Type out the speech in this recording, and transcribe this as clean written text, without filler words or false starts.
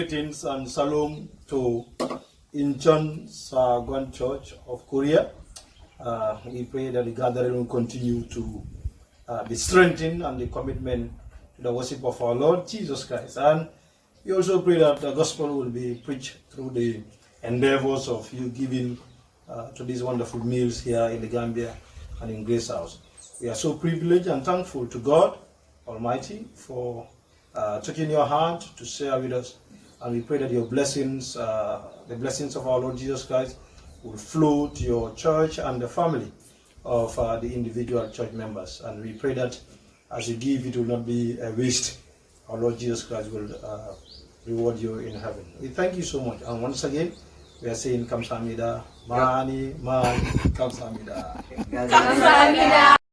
greetings and salam to Incheon Sagwan Church of Korea. We pray that the gathering will continue to be strengthened and the commitment to the worship of our Lord Jesus Christ. And we also pray that the gospel will be preached through the endeavors of you giving to these wonderful meals here in the Gambia and in Grace House. We are so privileged and thankful to God Almighty for taking your hand to share with us. And we pray that your blessings, the blessings of our Lord Jesus Christ, will flow to your church and the family of the individual church members. And we pray that as you give, it will not be a waste. Our Lord Jesus Christ will reward you in heaven. We thank you so much. And once again, we are saying Kamsamida, Mani, Man, Kamsamida. 감사합니다.